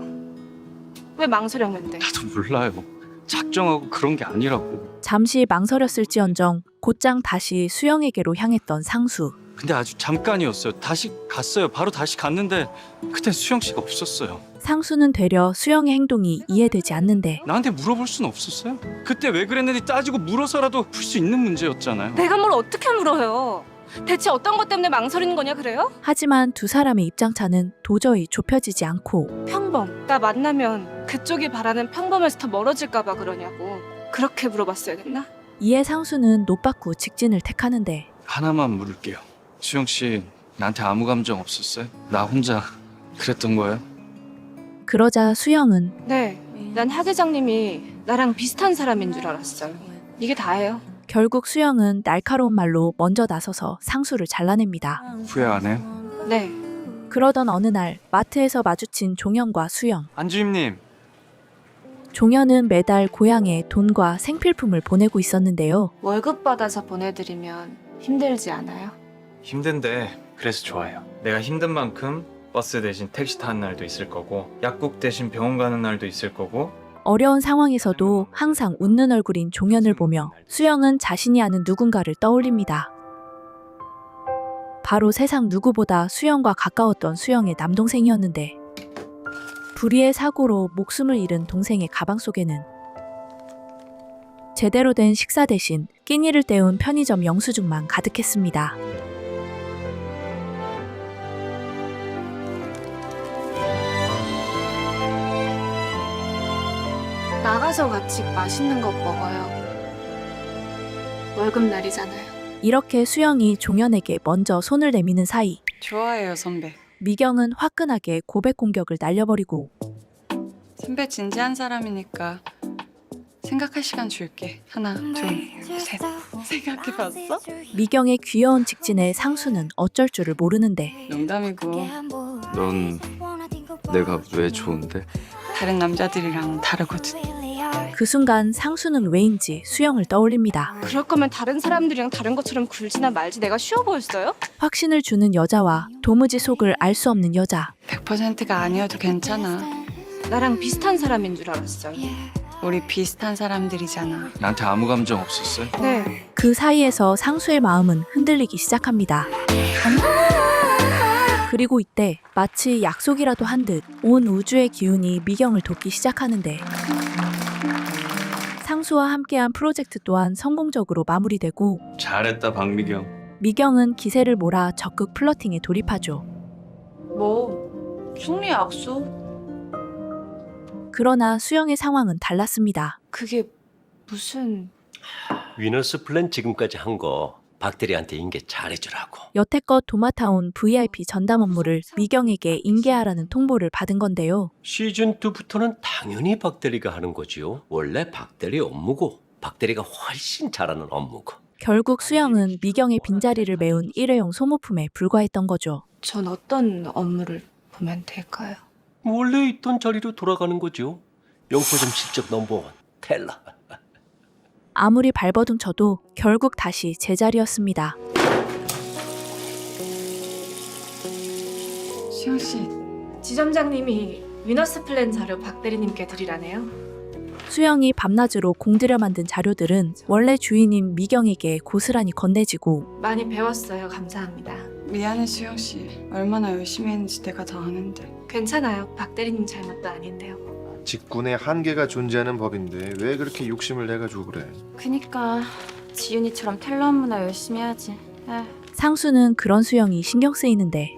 왜 망설였는데? 나도 몰라요. 작정하고 그런 게 아니라고. 잠시 망설였을지언정 곧장 다시 수영에게로 향했던 상수. 근데 아주 잠깐이었어요. 다시 갔어요. 바로 다시 갔는데 그때 수영 씨가 없었어요. 상수는 되려 수영의 행동이 이해되지 않는데 나한테 물어볼 수는 없었어요? 그때 왜 그랬는지 따지고 물어서라도 풀 수 있는 문제였잖아요. 내가 뭘 어떻게 물어요? 대체 어떤 것 때문에 망설이는 거냐 그래요? 하지만 두 사람의 입장차는 도저히 좁혀지지 않고 평범. 나 만나면 그쪽이 바라는 평범에서 더 멀어질까 봐 그러냐고. 그렇게 물어봤어야 됐나? 이에 상수는 노빠꾸 직진을 택하는데 하나만 물을게요. 수영 씨 나한테 아무 감정 없었어요? 나 혼자 그랬던 거예요? 그러자 수영은 네, 난 하 계장님이 나랑 비슷한 사람인 줄 알았어요. 이게 다예요. 결국 수영은 날카로운 말로 먼저 나서서 상수를 잘라냅니다. 후회 안 해요? 네, 그러던 어느 날 마트에서 마주친 종현과 수영. 안주임님. 종현은 매달 고향에 돈과 생필품을 보내고 있었는데요. 월급 받아서 보내드리면 힘들지 않아요? 힘든데 그래서 좋아요. 내가 힘든 만큼 버스 대신 택시 타는 날도 있을 거고 약국 대신 병원 가는 날도 있을 거고 어려운 상황에서도 항상 웃는 얼굴인 종현을 보며 수영은 자신이 아는 누군가를 떠올립니다. 바로 세상 누구보다 수영과 가까웠던 수영의 남동생이었는데 불의의 사고로 목숨을 잃은 동생의 가방 속에는 제대로 된 식사 대신 끼니를 때운 편의점 영수증만 가득했습니다. 나가서 같이 맛있는 거 먹어요. 월급날이잖아요. 이렇게 수영이 종현에게 먼저 손을 내미는 사이 좋아해요, 선배. 미경은 화끈하게 고백 공격을 날려버리고 선배 진지한 사람이니까 생각할 시간 줄게. 하나, 둘, 셋. 생각해봤어? 미경의 귀여운 직진에 상수는 어쩔 줄을 모르는데 농담이고 넌 내가 왜 좋은데? 다른 남자들이랑 다르거든. 그 순간 상수는 왜인지 수영을 떠올립니다. 그럴 거면 다른 사람들이랑 다른 것처럼 굴지나 말지 내가 쉬워 보였어요? 확신을 주는 여자와 도무지 속을 알 수 없는 여자. 100%가 아니어도 괜찮아. 나랑 비슷한 사람인 줄 알았어요. 우리 비슷한 사람들이잖아. 나한테 아무 감정 없었어요? 네, 그 사이에서 상수의 마음은 흔들리기 시작합니다. 그리고 이때 마치 약속이라도 한 듯 온 우주의 기운이 미경을 돕기 시작하는데 상수와 함께한 프로젝트 또한 성공적으로 마무리되고 잘했다 박미경. 미경은 기세를 몰아 적극 플러팅에 돌입하죠. 뭐 승리 약속? 그러나 수영의 상황은 달랐습니다. 그게 무슨... 위너스 플랜 지금까지 한 거 박대리한테 인계 잘해주라고. 여태껏 도맡아온 VIP 전담 업무를 미경에게 인계하라는 통보를 받은 건데요. 시즌2부터는 당연히 박대리가 하는 거지요. 원래 박대리 업무고 박대리가 훨씬 잘하는 업무고. 결국 수영은 미경의 빈자리를 메운 일회용 소모품에 불과했던 거죠. 전 어떤 업무를 보면 될까요? 원래 있던 자리로 돌아가는 거죠. 영포점 실적 넘버원 텔라. 아무리 발버둥 쳐도 결국 다시 제자리였습니다. 수영 씨, 지점장님이 위너스 플랜 자료 박 대리님께 드리라네요. 수영이 밤낮으로 공들여 만든 자료들은 원래 주인인 미경에게 고스란히 건네지고 많이 배웠어요. 감사합니다. 미안해 수영 씨. 얼마나 열심히 했는지 내가 다 아는데. 괜찮아요. 박 대리님 잘못도 아닌데요. 직군의 한계가 존재하는 법인데 왜 그렇게 욕심을 내가지고 그래? 그니까 지윤이처럼 텔러 업무나 열심히 해야지. 상수는 그런 수영이 신경 쓰이는데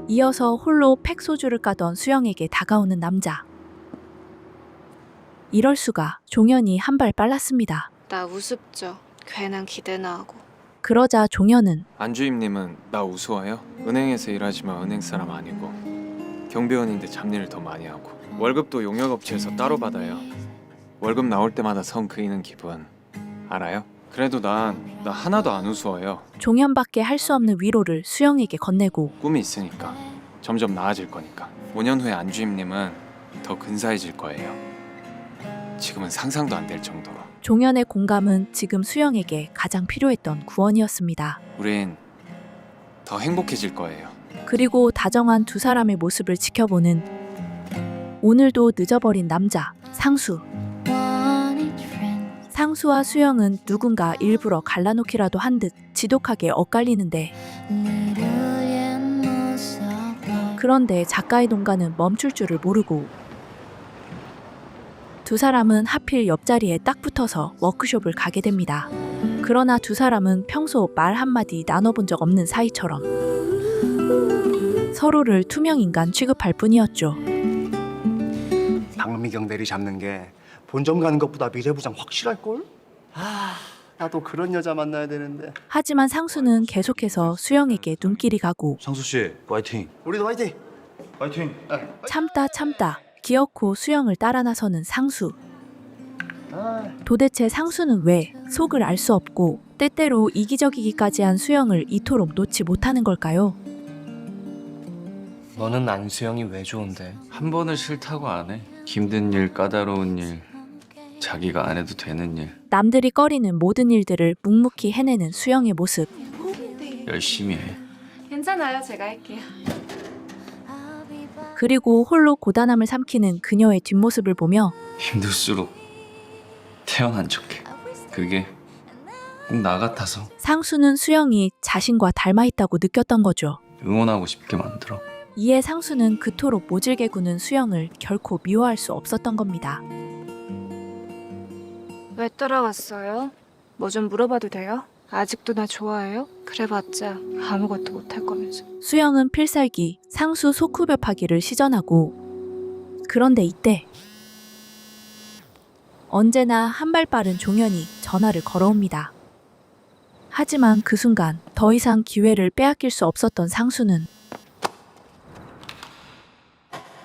이어서 홀로 팩 소주를 까던 수영에게 다가오는 남자. 이럴 수가. 종현이 한 발 빨랐습니다. 나 우습죠. 괜한 기대나 하고. 그러자 종현은 안주임님은 나 우스워요? 은행에서 일하지만 은행 사람 아니고 경비원인데 잡일을 더 많이 하고 월급도 용역업체에서 따로 받아요. 월급 나올 때마다 성 그이는 기분 알아요? 그래도 나 하나도 안 우스워요. 종현밖에 할 수 없는 위로를 수영에게 건네고 꿈이 있으니까 점점 나아질 거니까 5년 후에 안주임님은 더 근사해질 거예요. 지금은 상상도 안 될 정도로. 종현의 공감은 지금 수영에게 가장 필요했던 구원이었습니다. 우린 더 행복해질 거예요. 그리고 다정한 두 사람의 모습을 지켜보는 오늘도 늦어버린 남자 상수. 상수와 수영은 누군가 일부러 갈라놓기라도 한 듯 지독하게 엇갈리는데 그런데 작가의 농가는 멈출 줄을 모르고 두 사람은 하필 옆자리에 딱 붙어서 워크숍을 가게 됩니다. 그러나 두 사람은 평소 말 한마디 나눠본 적 없는 사이처럼 서로를 투명인간 취급할 뿐이었죠. 박미경 대리 잡는 게 본점 가는 것보다 미래부장 확실할걸? 나도 그런 여자 만나야 되는데. 하지만 상수는 계속해서 수영에게 눈길이 가고 상수 씨, 파이팅. 우리도 화이팅. 파이팅. 참다 기어코 수영을 따라 나서는 상수. 도대체 상수는 왜 속을 알 수 없고 때때로 이기적이기까지 한 수영을 이토록 놓지 못하는 걸까요? 너는 안수영이 왜 좋은데? 한 번을 싫다고 안 해. 힘든 일, 까다로운 일, 자기가 안 해도 되는 일. 남들이 꺼리는 모든 일들을 묵묵히 해내는 수영의 모습. 열심히 해. 괜찮아요. 제가 할게요. 그리고 홀로 고단함을 삼키는 그녀의 뒷모습을 보며 힘들수록 태어난 척해. 그게 꼭 나 같아서 상수는 수영이 자신과 닮아있다고 느꼈던 거죠. 응원하고 싶게 만들어. 이에 상수는 그토록 모질게 구는 수영을 결코 미워할 수 없었던 겁니다. 왜 따라왔어요? 뭐 좀 물어봐도 돼요? 아직도 나 좋아해요? 그래봤자 아무것도 못할 거면서. 수영은 필살기 상수 속후벼 파기를 시전하고, 그런데 이때 언제나 한 발 빠른 종현이 전화를 걸어옵니다. 하지만 그 순간 더 이상 기회를 빼앗길 수 없었던 상수는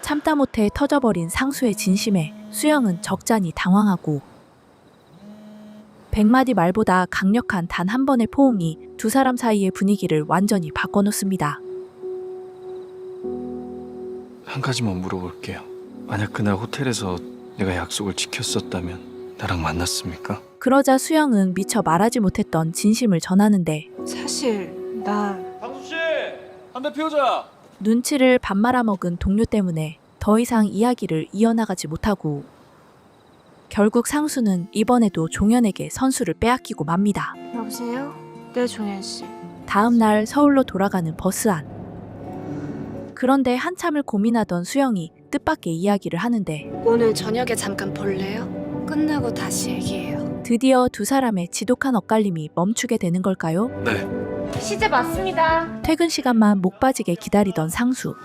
참다 못해 터져버린 상수의 진심에 수영은 적잖이 당황하고, 100마디 말보다 강력한 단 한 번의 포옹이 두 사람 사이의 분위기를 완전히 바꿔놓습니다. 한 가지만 물어볼게요. 만약 그날 호텔에서 내가 약속을 지켰었다면 나랑 만났습니까? 그러자 수영은 미처 말하지 못했던 진심을 전하는데, 사실 나 상수 씨, 담배 피우자. 눈치를 밥 말아먹은 동료 때문에 더 이상 이야기를 이어나가지 못하고, 결국 상수는 이번에도 종현에게 선수를 빼앗기고 맙니다. 여보세요? 네, 종현 씨. 다음 날 서울로 돌아가는 버스 안. 그런데 한참을 고민하던 수영이 뜻밖의 이야기를 하는데, 오늘 저녁에 잠깐 볼래요? 끝나고 다시 얘기해요. 드디어 두 사람의 지독한 엇갈림이 멈추게 되는 걸까요? 네. 시제 맞습니다. 퇴근 시간만 목 빠지게 기다리던 상수.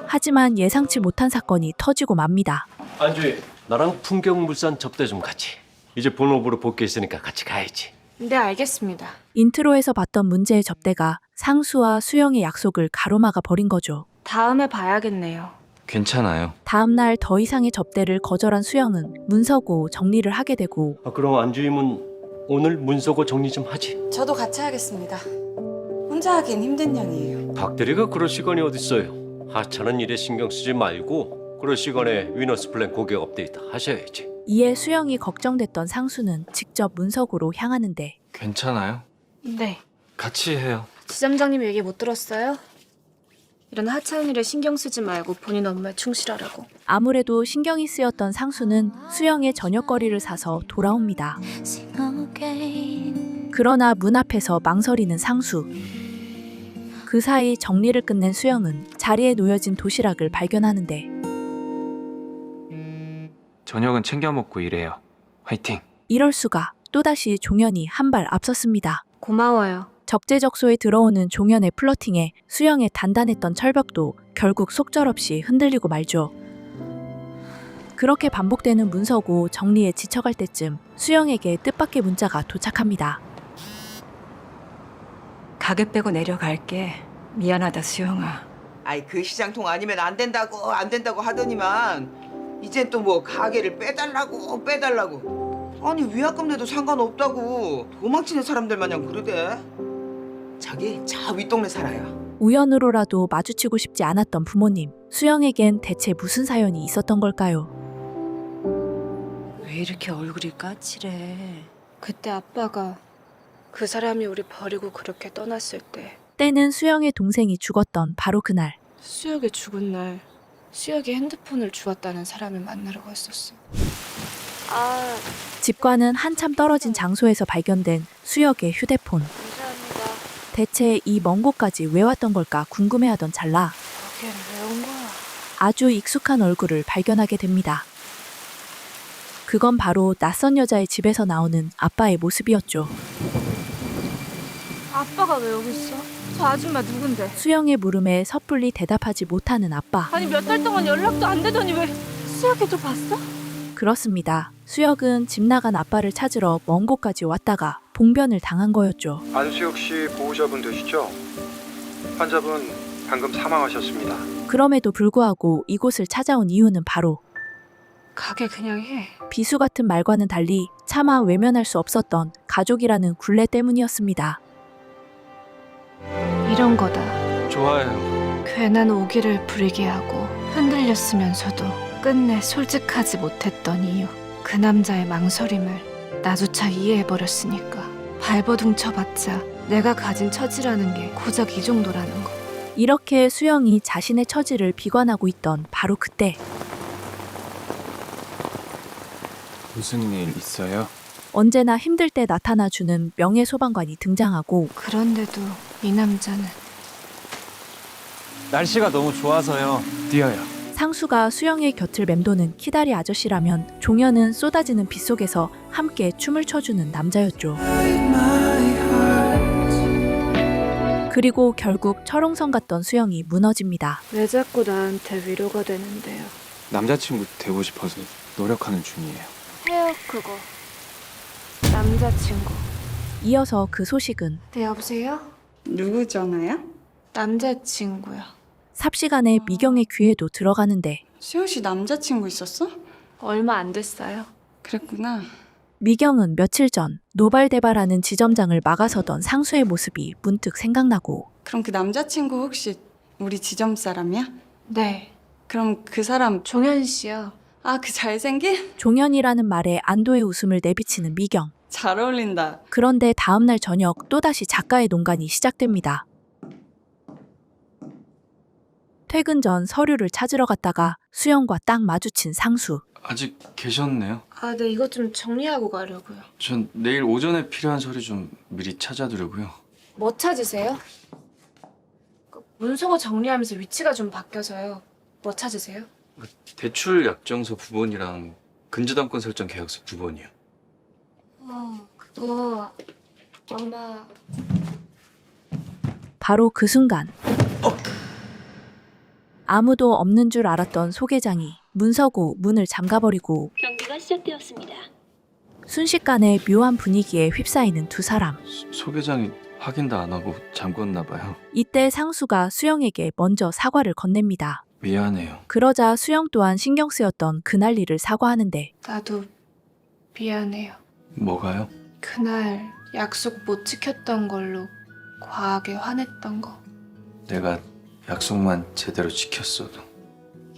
하지만 예상치 못한 사건이 터지고 맙니다. 안주희, 나랑 풍경물산 접대 좀 가지. 이제 본업으로 복귀했으니까 같이 가야지. 네, 알겠습니다. 인트로에서 봤던 문제의 접대가 상수와 수영의 약속을 가로막아 버린 거죠. 다음에 봐야겠네요. 괜찮아요. 다음 날 더 이상의 접대를 거절한 수영은 문서고 정리를 하게 되고, 그럼 안주임은 오늘 문서고 정리 좀 하지. 저도 같이 하겠습니다. 혼자 하긴 힘든 년이에요. 박 대리가 그럴 시간이 어딨어요. 하찮은 일에 신경 쓰지 말고 그럴 시간에 위너스 플랜 고객 업데이트 하셔야지. 이에 수영이 걱정됐던 상수는 직접 문서고로 향하는데, 괜찮아요. 네. 같이 해요. 지점장님 얘기 못 들었어요? 이런 하찮은 일에 신경 쓰지 말고 본인 업무에 충실하라고. 아무래도 신경이 쓰였던 상수는 수영의 저녁거리를 사서 돌아옵니다. 그러나 문 앞에서 망설이는 상수. 그 사이 정리를 끝낸 수영은 자리에 놓여진 도시락을 발견하는데, 저녁은 챙겨 먹고 일해요. 화이팅. 이럴 수가. 또다시 종현이 한 발 앞섰습니다. 고마워요. 적재적소에 들어오는 종현의 플러팅에 수영의 단단했던 철벽도 결국 속절없이 흔들리고 말죠. 그렇게 반복되는 문서고 정리에 지쳐갈 때쯤 수영에게 뜻밖의 문자가 도착합니다. 가게 빼고 내려갈게. 미안하다 수영아. 아이 그 시장통 아니면 안 된다고 하더니만 이젠 또 뭐 가게를 빼달라고 아니 위약금 내도 상관없다고 도망치는 사람들 마냥 그러대. 저기 저 윗동네 살아요. 우연으로라도 마주치고 싶지 않았던 부모님. 수영에겐 대체 무슨 사연이 있었던 걸까요? 왜 이렇게 얼굴이 까칠해? 그때 아빠가 그 사람이 우리 버리고 그렇게 떠났을 때, 때는 수영의 동생이 죽었던 바로 그날. 수혁이 죽은 날 수혁이 핸드폰을 주웠다는 사람을 만나러 갔었어. 집과는 한참 떨어진 장소에서 발견된 수혁의 휴대폰. 감사합니다. 대체 이 먼 곳까지 왜 왔던 걸까 궁금해하던 찰나 여긴 왜 온 거야? 아주 익숙한 얼굴을 발견하게 됩니다. 그건 바로 낯선 여자의 집에서 나오는 아빠의 모습이었죠. 아빠가 왜 여기 있어? 저 아줌마 누군데? 수영의 물음에 섣불리 대답하지 못하는 아빠. 아니 몇 달 동안 연락도 안 되더니 왜 수혁이도 봤어? 그렇습니다. 수혁은 집 나간 아빠를 찾으러 먼 곳까지 왔다가 봉변을 당한 거였죠. 안수혁 씨 보호자분 되시죠? 환자분 방금 사망하셨습니다. 그럼에도 불구하고 이곳을 찾아온 이유는 바로 가게 그냥 해. 비수 같은 말과는 달리 차마 외면할 수 없었던 가족이라는 굴레 때문이었습니다. 이런 거다. 좋아요. 괜한 오기를 부리게 하고 흔들렸으면서도 끝내 솔직하지 못했던 이유. 그 남자의 망설임을 나조차 이해해버렸으니까. 발버둥 쳐봤자 내가 가진 처지라는 게 고작 이 정도라는 거. 이렇게 수영이 자신의 처지를 비관하고 있던 바로 그때 무슨 일 있어요? 언제나 힘들 때 나타나주는 명예소방관이 등장하고 그런데도 이 남자는 날씨가 너무 좋아서요. 뛰어요. 상수가 수영의 곁을 맴도는 키다리 아저씨라면 종현은 쏟아지는 빗속에서 함께 춤을 춰주는 남자였죠. 그리고 결국 철옹성 같던 수영이 무너집니다. 왜 자꾸 나한테 위로가 되는데요? 남자친구 되고 싶어서 노력하는 중이에요. 해요 그거. 남자친구. 이어서 그 소식은 네 여보세요? 누구 전화야? 남자친구요. 삽시간에 미경의 귀에도 들어가는데 수영 씨 남자친구 있었어? 얼마 안 됐어요. 그랬구나. 미경은 며칠 전 노발대발하는 지점장을 막아서던 상수의 모습이 문득 생각나고 그럼 그 남자친구 혹시 우리 지점 사람이야? 네. 그럼 그 사람 종현 씨요. 아, 그 잘생긴? 종현이라는 말에 안도의 웃음을 내비치는 미경. 잘 어울린다. 그런데 다음날 저녁 또다시 작가의 농간이 시작됩니다. 퇴근 전 서류를 찾으러 갔다가 수영과 딱 마주친 상수. 아직 계셨네요. 아, 네 이거 좀 정리하고 가려고요. 전 내일 오전에 필요한 서류 좀 미리 찾아두려고요. 뭐 찾으세요? 그 문서고 정리하면서 위치가 좀 바뀌어서요. 뭐 찾으세요? 대출 약정서 부본이랑 근저당권 설정 계약서 부본이요. 그거 아마 바로 그 순간 아무도 없는 줄 알았던 소개장이 문서고 문을 잠가버리고 경기가 시작되었습니다. 순식간에 묘한 분위기에 휩싸이는 두 사람. 소개장이 확인도 안 하고 잠궜나 봐요. 이때 상수가 수영에게 먼저 사과를 건넵니다. 미안해요. 그러자 수영 또한 신경 쓰였던 그날 일을 사과하는데 나도 미안해요. 뭐가요? 그날 약속 못 지켰던 걸로 과하게 화냈던 거. 내가 약속만 제대로 지켰어도.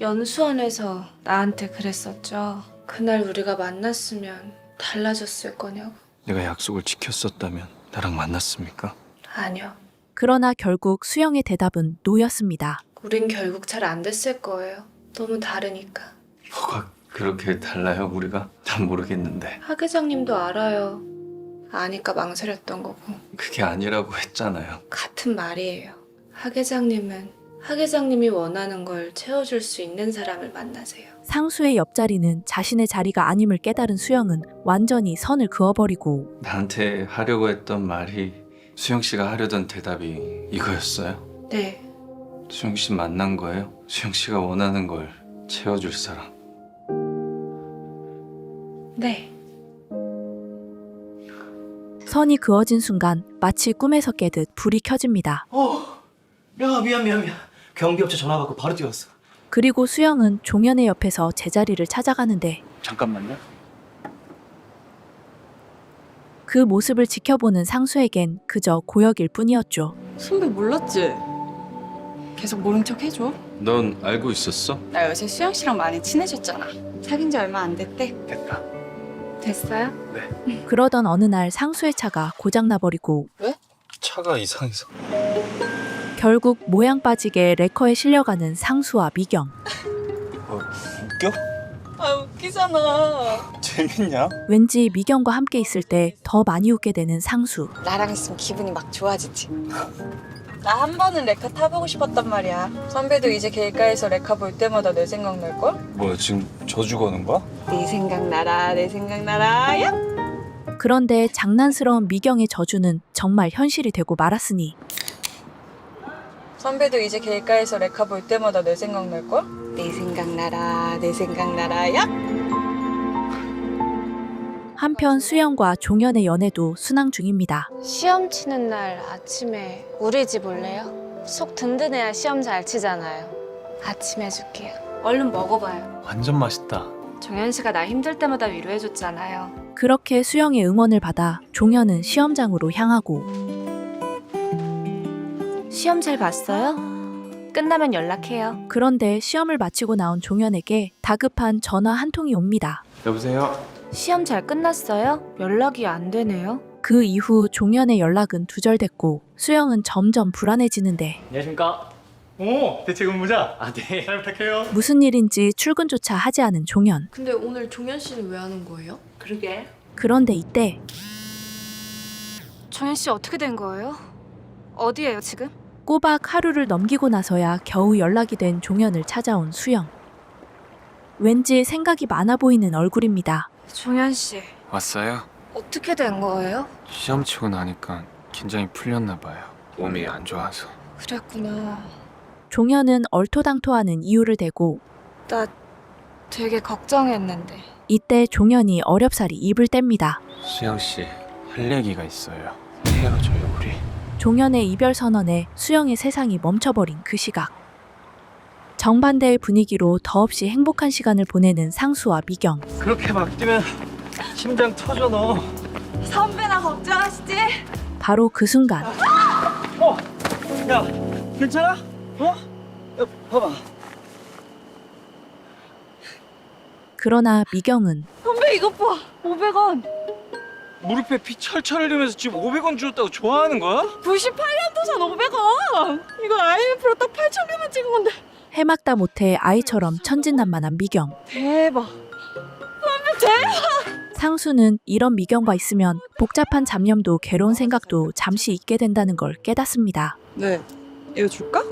연수원에서 나한테 그랬었죠. 그날 우리가 만났으면 달라졌을 거냐고. 내가 약속을 지켰었다면 나랑 만났습니까? 아니요. 그러나 결국 수영의 대답은 노였습니다. 우린 결국 잘 안 됐을 거예요. 너무 다르니까. 뭐가 그렇게 달라요 우리가? 난 모르겠는데. 하 계장님도 알아요. 아니까 망설였던 거고. 그게 아니라고 했잖아요. 같은 말이에요. 하 계장님은 하 계장님이 원하는 걸 채워줄 수 있는 사람을 만나세요. 상수의 옆자리는 자신의 자리가 아님을 깨달은 수영은 완전히 선을 그어버리고 나한테 하려고 했던 말이 수영 씨가 하려던 대답이 이거였어요? 네. 수영 씨 만난 거예요? 수영 씨가 원하는 걸 채워줄 사람. 네. 선이 그어진 순간 마치 꿈에서 깨듯 불이 켜집니다. 미안. 경비업체 전화 받고 바로 뛰었어. 그리고 수영은 종현의 옆에서 제자리를 찾아가는데 잠깐만요. 그 모습을 지켜보는 상수에겐 그저 고역일 뿐이었죠. 선배 몰랐지? 계속 모른 척 해줘. 넌 알고 있었어? 나 요새 수영 씨랑 많이 친해졌잖아. 사귄 지 얼마 안 됐대. 됐다. 됐어요? 그러던 어느 날 상수의 차가 고장나버리고 차가 이상해서. 결국 모양 빠지게 레커에 실려가는 상수와 미경. 웃겨? 아, 웃기잖아. 재밌냐? 왠지 미경과 함께 있을 때 더 많이 웃게 되는 상수. 나랑 있으면 기분이 막 좋아지지. 나 한 번은 레카 타보고 싶었단 말이야. 선배도 이제 길가에서 레카 볼 때마다 내 생각 날걸? 뭐야 지금 저주 거는 거야? 내 생각나라, 내 생각나라, 야! 그런데 장난스러운 미경의 저주는 정말 현실이 되고 말았으니 선배도 이제 길가에서 레카 볼 때마다 내 생각 날걸? 내 생각나라, 내 생각나라, 야! 한편 수영과 종현의 연애도 순항 중입니다. 시험 치는 날 아침에 우리 집 올래요? 속 든든해야 시험 잘 치잖아요. 아침 해줄게요. 얼른 먹어봐요. 완전 맛있다. 종현 씨가 나 힘들 때마다 위로해줬잖아요. 그렇게 수영의 응원을 받아 종현은 시험장으로 향하고 시험 잘 봤어요? 끝나면 연락해요. 그런데 시험을 마치고 나온 종현에게 다급한 전화 한 통이 옵니다. 여보세요? 시험 잘 끝났어요? 연락이 안 되네요. 그 이후 종현의 연락은 두절됐고 수영은 점점 불안해지는데 안녕하십니까? 오, 대체 근무자. 아, 네. 잘 부탁해요. 무슨 일인지 출근조차 하지 않은 종현. 근데 오늘 종현 씨는 왜 하는 거예요? 그러게. 그런데 이때 종현 씨 어떻게 된 거예요? 어디예요 지금? 꼬박 하루를 넘기고 나서야 겨우 연락이 된 종현을 찾아온 수영. 왠지 생각이 많아 보이는 얼굴입니다. 종현 씨 왔어요? 어떻게 된 거예요? 시험 치고 나니까 긴장이 풀렸나 봐요. 몸이 안 좋아서. 그랬구나. 종현은 얼토당토하는 이유를 대고 나 되게 걱정했는데. 이때 종현이 어렵사리 입을 뗍니다. 수영 씨, 할 얘기가 있어요. 헤어져요, 우리. 종현의 이별 선언에 수영의 세상이 멈춰버린 그 시각. 정반대의 분위기로 더없이 행복한 시간을 보내는 상수와 미경. 그렇게 막 뛰면 심장 터져 너. 선배나 걱정하시지? 바로 그 순간 야, 괜찮아? 어? 야, 봐봐. 그러나 미경은 선배 이것 봐. 500원. 무릎에 피 철철 흘리면서 지금 500원 주었다고 좋아하는 거야? 98년도산 500원. 이거 IMF로 딱 8,000개만 찍은 건데. 해맑다 못해 아이처럼 천진난만한 미경. 대박. 선배 대박. 상수는 이런 미경과 있으면 복잡한 잡념도 괴로운 생각도 잠시 잊게 된다는 걸 깨닫습니다. 네, 이거 줄까?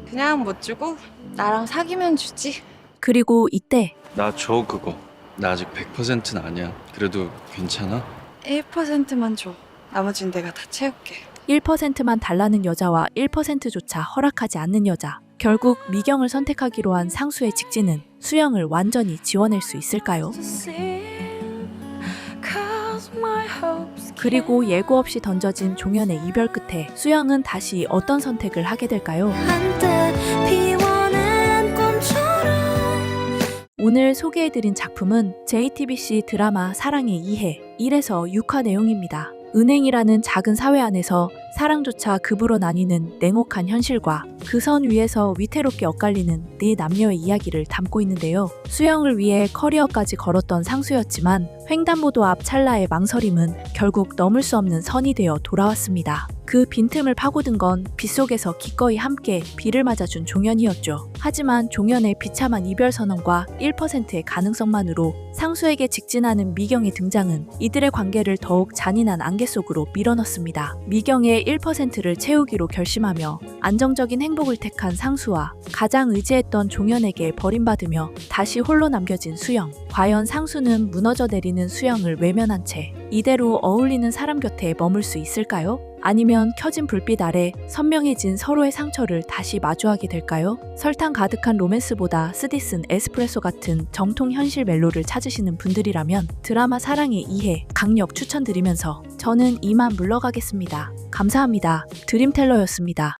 그냥 못 주고 나랑 사귀면 주지. 그리고 이때 나 줘 그거. 나 아직 100%는 아니야. 그래도 괜찮아? 1%만 줘. 나머지는 내가 다 채울게. 1%만 달라는 여자와 1%조차 허락하지 않는 여자. 결국 미경을 선택하기로 한 상수의 직진은 수영을 완전히 지워낼 수 있을까요? 그리고 예고 없이 던져진 종현의 이별 끝에 수영은 다시 어떤 선택을 하게 될까요? 오늘 소개해드린 작품은 JTBC 드라마 사랑의 이해 1에서 6화 내용입니다. 은행이라는 작은 사회 안에서 사랑조차 급으로 나뉘는 냉혹한 현실과 그 선 위에서 위태롭게 엇갈리는 네 남녀의 이야기를 담고 있는데요. 수영을 위해 커리어까지 걸었던 상수였지만 횡단보도 앞 찰나의 망설임은 결국 넘을 수 없는 선이 되어 돌아왔습니다. 그 빈틈을 파고든 건 빗속에서 기꺼이 함께 비를 맞아준 종현이었죠. 하지만 종현의 비참한 이별 선언과 1%의 가능성만으로 상수에게 직진하는 미경의 등장은 이들의 관계를 더욱 잔인한 안개 속으로 밀어넣습니다. 미경의 1%를 채우기로 결심하며 안정적인 행복을 택한 상수와 가장 의지했던 종현에게 버림받으며 다시 홀로 남겨진 수영. 과연 상수는 무너져 내리는 수영을 외면한 채 이대로 어울리는 사람 곁에 머물 수 있을까요? 아니면 켜진 불빛 아래 선명해진 서로의 상처를 다시 마주하게 될까요? 설탕 가득한 로맨스보다 쓰디쓴 에스프레소 같은 정통 현실 멜로를 찾으시는 분들이라면 드라마 사랑의 이해 강력 추천드리면서 저는 이만 물러가겠습니다. 감사합니다. 드림텔러였습니다.